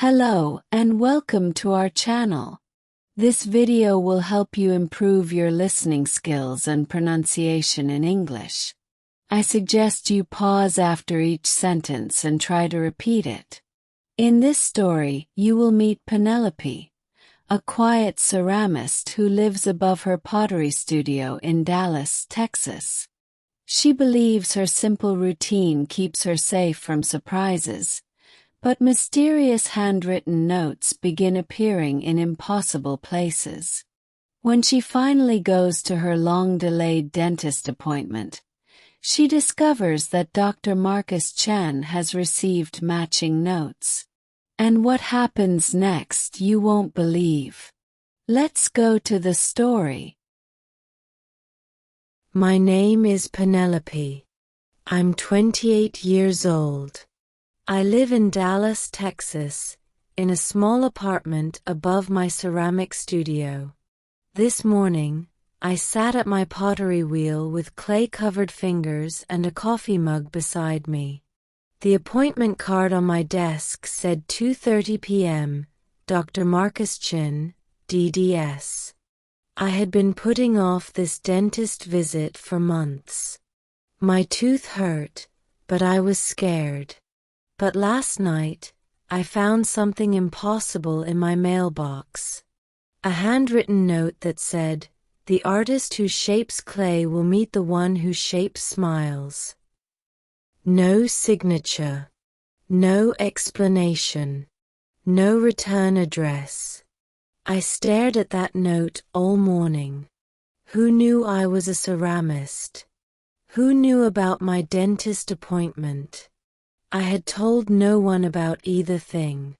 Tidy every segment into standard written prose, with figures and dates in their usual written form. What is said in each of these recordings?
Hello and welcome to our channel. This video will help you improve your listening skills and pronunciation in English. I suggest you pause after each sentence and try to repeat it. In this story, you will meet Penelope, a quiet ceramist who lives above her pottery studio in Dallas, Texas. She believes her simple routine keeps her safe from surprises, but mysterious handwritten notes begin appearing in impossible places. When she finally goes to her long-delayed dentist appointment, she discovers that Dr. Marcus Chen has received matching notes. And what happens next you won't believe. Let's go to the story. My name is Penelope. I'm 28 years old. I live in Dallas, Texas, in a small apartment above my ceramic studio. This morning, I sat at my pottery wheel with clay-covered fingers and a coffee mug beside me. The appointment card on my desk said 2:30 p.m., Dr. Marcus Chen, DDS. I had been putting off this dentist visit for months. My tooth hurt, but I was scared. But last night, I found something impossible in my mailbox. A handwritten note that said, "The artist who shapes clay will meet the one who shapes smiles." No signature. No explanation. No return address. I stared at that note all morning. Who knew I was a ceramist? Who knew about my dentist appointment? I had told no one about either thing.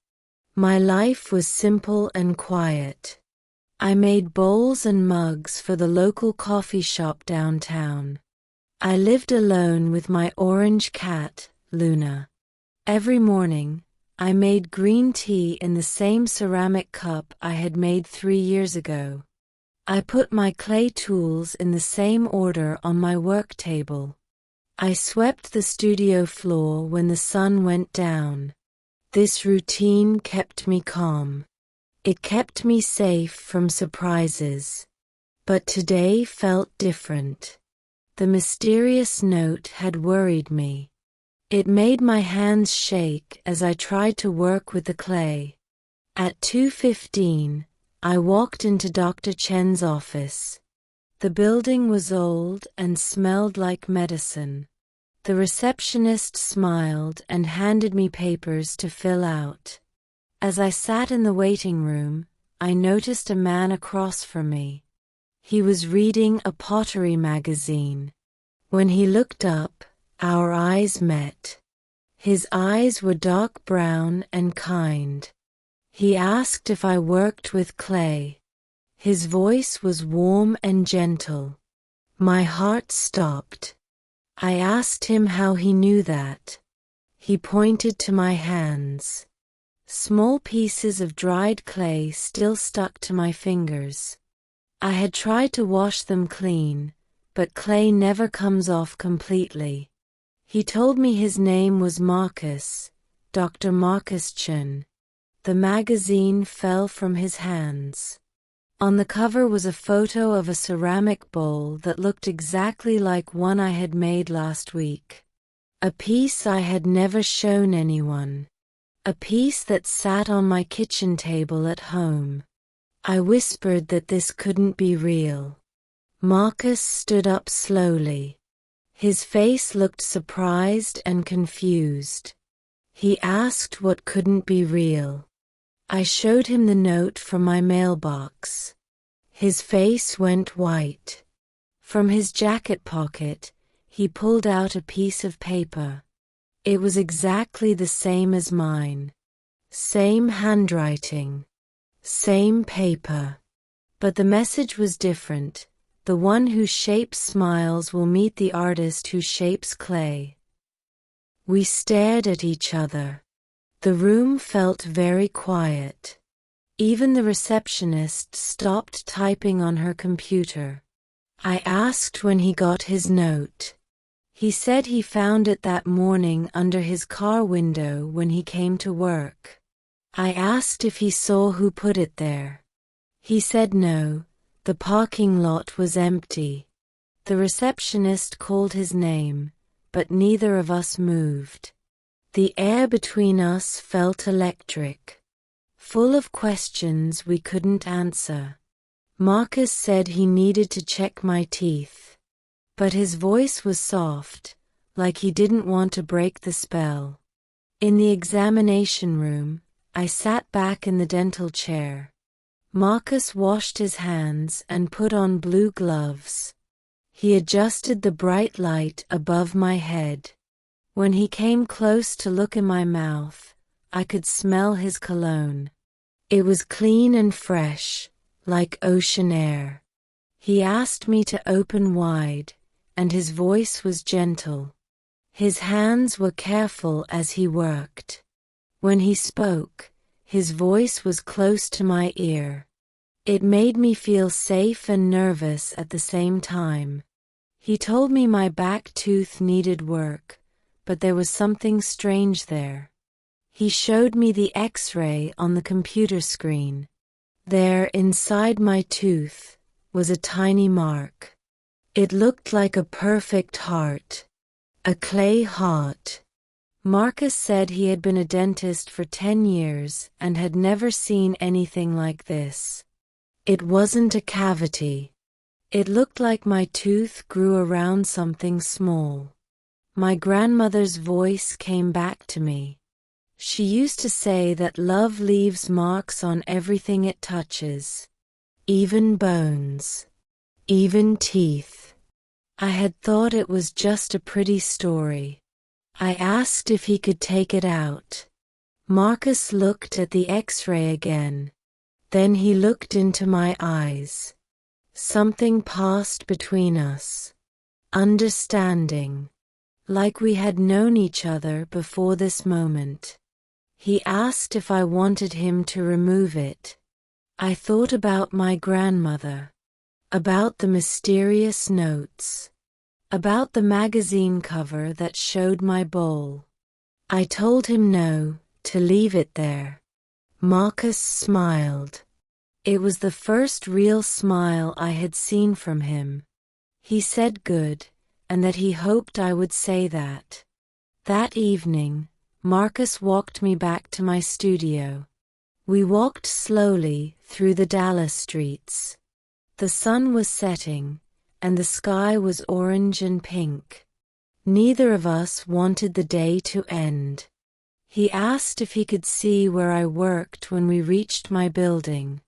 My life was simple and quiet. I made bowls and mugs for the local coffee shop downtown. I lived alone with my orange cat, Luna. Every morning, I made green tea in the same ceramic cup I had made 3 years ago. I put my clay tools in the same order on my work table. I swept the studio floor when the sun went down. This routine kept me calm. It kept me safe from surprises. But today felt different. The mysterious note had worried me. It made my hands shake as I tried to work with the clay. At 2:15, I walked into Dr. Chen's office. The building was old and smelled like medicine. The receptionist smiled and handed me papers to fill out. As I sat in the waiting room, I noticed a man across from me. He was reading a pottery magazine. When he looked up, our eyes met. His eyes were dark brown and kind. He asked if I worked with clay. His voice was warm and gentle. My heart stopped. I asked him how he knew that. He pointed to my hands. Small pieces of dried clay still stuck to my fingers. I had tried to wash them clean, but clay never comes off completely. He told me his name was Marcus, Dr. Marcus Chen. The magazine fell from his hands. On the cover was a photo of a ceramic bowl that looked exactly like one I had made last week. A piece I had never shown anyone. A piece that sat on my kitchen table at home. I whispered that this couldn't be real. Marcus stood up slowly. His face looked surprised and confused. He asked what couldn't be real. I showed him the note from my mailbox. His face went white. From his jacket pocket, he pulled out a piece of paper. It was exactly the same as mine. Same handwriting. Same paper. But the message was different. The one who shapes smiles will meet the artist who shapes clay. We stared at each other. The room felt very quiet. Even the receptionist stopped typing on her computer. I asked when he got his note. He said he found it that morning under his car window when he came to work. I asked if he saw who put it there. He said no, the parking lot was empty. The receptionist called his name, but neither of us moved. The air between us felt electric, full of questions we couldn't answer. Marcus said he needed to check my teeth, but his voice was soft, like he didn't want to break the spell. In the examination room, I sat back in the dental chair. Marcus washed his hands and put on blue gloves. He adjusted the bright light above my head. When he came close to look in my mouth, I could smell his cologne. It was clean and fresh, like ocean air. He asked me to open wide, and his voice was gentle. His hands were careful as he worked. When he spoke, his voice was close to my ear. It made me feel safe and nervous at the same time. He told me my back tooth needed work, but there was something strange there. He showed me the X-ray on the computer screen. There, inside my tooth, was a tiny mark. It looked like a perfect heart. A clay heart. Marcus said he had been a dentist for 10 years and had never seen anything like this. It wasn't a cavity. It looked like my tooth grew around something small. My grandmother's voice came back to me. She used to say that love leaves marks on everything it touches. Even bones. Even teeth. I had thought it was just a pretty story. I asked if he could take it out. Marcus looked at the X-ray again. Then he looked into my eyes. Something passed between us. Understanding. Like we had known each other before this moment. He asked if I wanted him to remove it. I thought about my grandmother. About the mysterious notes. About the magazine cover that showed my bowl. I told him no, to leave it there. Marcus smiled. It was the first real smile I had seen from him. He said good, and that he hoped I would say that. That evening, Marcus walked me back to my studio. We walked slowly through the Dallas streets. The sun was setting, and the sky was orange and pink. Neither of us wanted the day to end. He asked if he could see where I worked when we reached my building.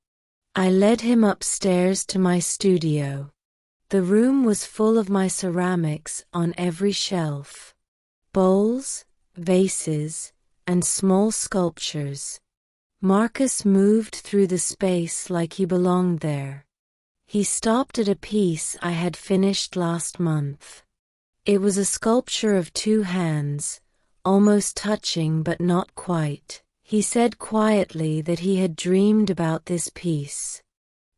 I led him upstairs to my studio. The room was full of my ceramics on every shelf. Bowls, vases, and small sculptures. Marcus moved through the space like he belonged there. He stopped at a piece I had finished last month. It was a sculpture of 2 hands, almost touching but not quite. He said quietly that he had dreamed about this piece.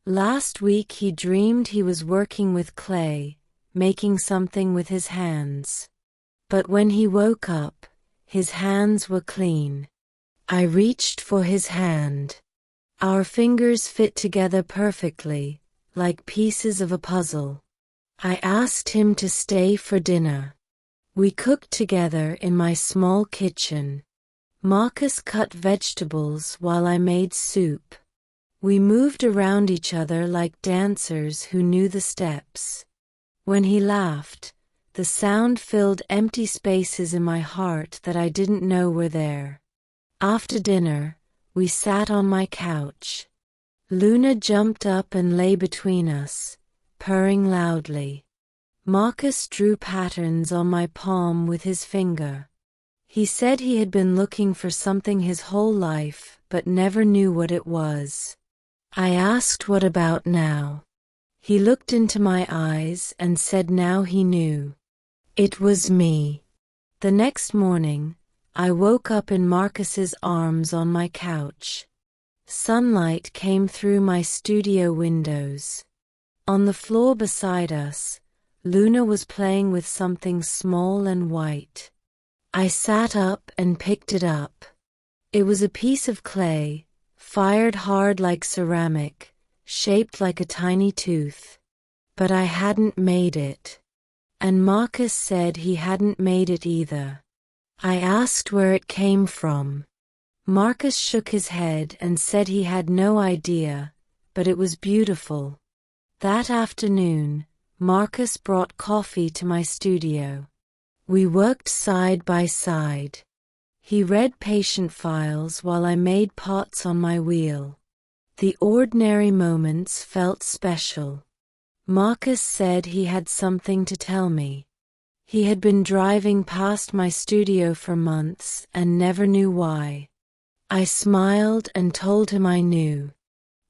Last week he dreamed he was working with clay, making something with his hands. But when he woke up, his hands were clean. I reached for his hand. Our fingers fit together perfectly, like pieces of a puzzle. I asked him to stay for dinner. We cooked together in my small kitchen. Marcus cut vegetables while I made soup. We moved around each other like dancers who knew the steps. When he laughed, the sound filled empty spaces in my heart that I didn't know were there. After dinner, we sat on my couch. Luna jumped up and lay between us, purring loudly. Marcus drew patterns on my palm with his finger. He said he had been looking for something his whole life but never knew what it was. I asked what about now. He looked into my eyes and said now he knew. It was me. The next morning, I woke up in Marcus's arms on my couch. Sunlight came through my studio windows. On the floor beside us, Luna was playing with something small and white. I sat up and picked it up. It was a piece of clay, fired hard like ceramic, shaped like a tiny tooth. But I hadn't made it. And Marcus said he hadn't made it either. I asked where it came from. Marcus shook his head and said he had no idea, but it was beautiful. That afternoon, Marcus brought coffee to my studio. We worked side by side. He read patient files while I made pots on my wheel. The ordinary moments felt special. Marcus said he had something to tell me. He had been driving past my studio for months and never knew why. I smiled and told him I knew.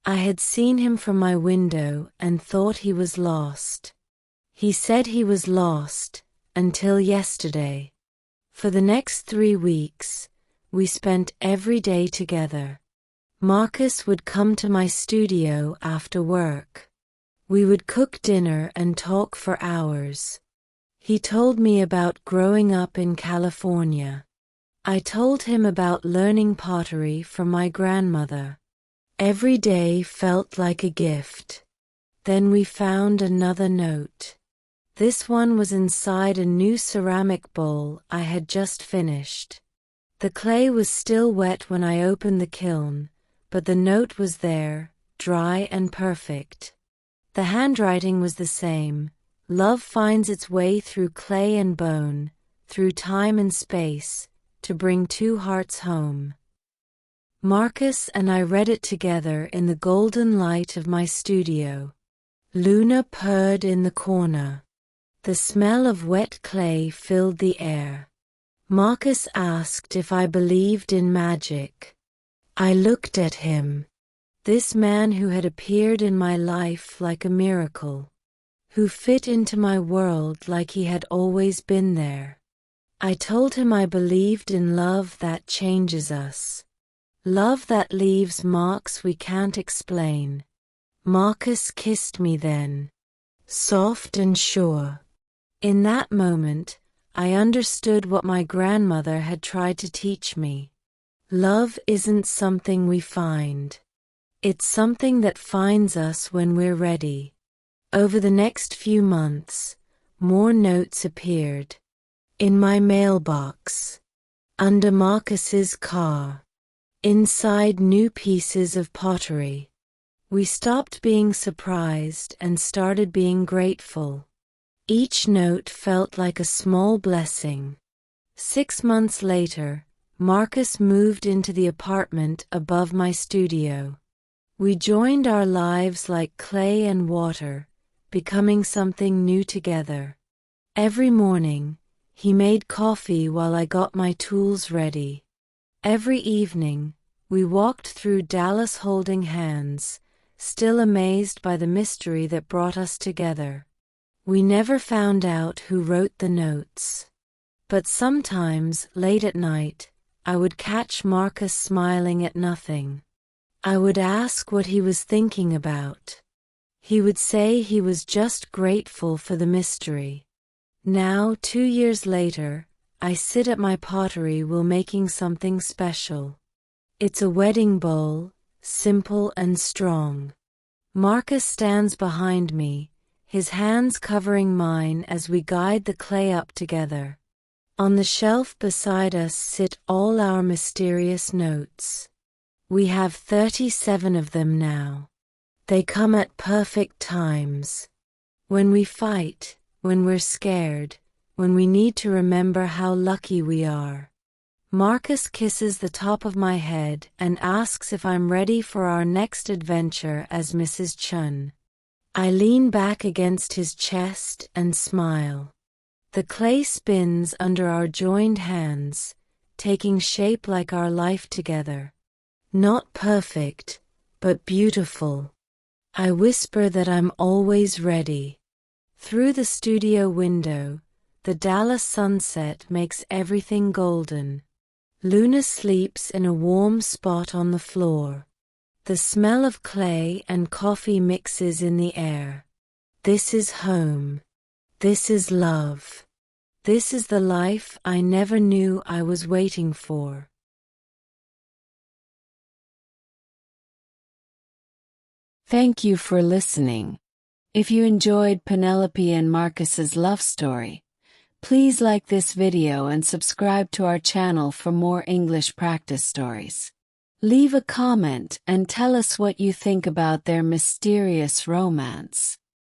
I had seen him from my window and thought he was lost. He said he was lost until yesterday. For the next 3 weeks, we spent every day together. Marcus would come to my studio after work. We would cook dinner and talk for hours. He told me about growing up in California. I told him about learning pottery from my grandmother. Every day felt like a gift. Then we found another note. This one was inside a new ceramic bowl I had just finished. The clay was still wet when I opened the kiln, but the note was there, dry and perfect. The handwriting was the same. Love finds its way through clay and bone, through time and space, to bring 2 hearts home. Marcus and I read it together in the golden light of my studio. Luna purred in the corner. The smell of wet clay filled the air. Marcus asked if I believed in magic. I looked at him. This man who had appeared in my life like a miracle, who fit into my world like he had always been there. I told him I believed in love that changes us. Love that leaves marks we can't explain. Marcus kissed me then, soft and sure. In that moment, I understood what my grandmother had tried to teach me. Love isn't something we find. It's something that finds us when we're ready. Over the next few months, more notes appeared. In my mailbox. Under Marcus's car. Inside new pieces of pottery. We stopped being surprised and started being grateful. Each note felt like a small blessing. 6 months later, Marcus moved into the apartment above my studio. We joined our lives like clay and water, becoming something new together. Every morning, he made coffee while I got my tools ready. Every evening, we walked through Dallas holding hands, still amazed by the mystery that brought us together. We never found out who wrote the notes. But sometimes, late at night, I would catch Marcus smiling at nothing. I would ask what he was thinking about. He would say he was just grateful for the mystery. Now, 2 years later, I sit at my pottery while making something special. It's a wedding bowl, simple and strong. Marcus stands behind me, his hands covering mine as we guide the clay up together. On the shelf beside us sit all our mysterious notes. We have 37 of them now. They come at perfect times. When we fight, when we're scared, when we need to remember how lucky we are. Marcus kisses the top of my head and asks if I'm ready for our next adventure as Mrs. Chun. I lean back against his chest and smile. The clay spins under our joined hands, taking shape like our life together. Not perfect, but beautiful. I whisper that I'm always ready. Through the studio window, the Dallas sunset makes everything golden. Luna sleeps in a warm spot on the floor. The smell of clay and coffee mixes in the air. This is home. This is love. This is the life I never knew I was waiting for. Thank you for listening. If you enjoyed Penelope and Marcus's love story, please like this video and subscribe to our channel for more English practice stories. Leave a comment and tell us what you think about their mysterious romance.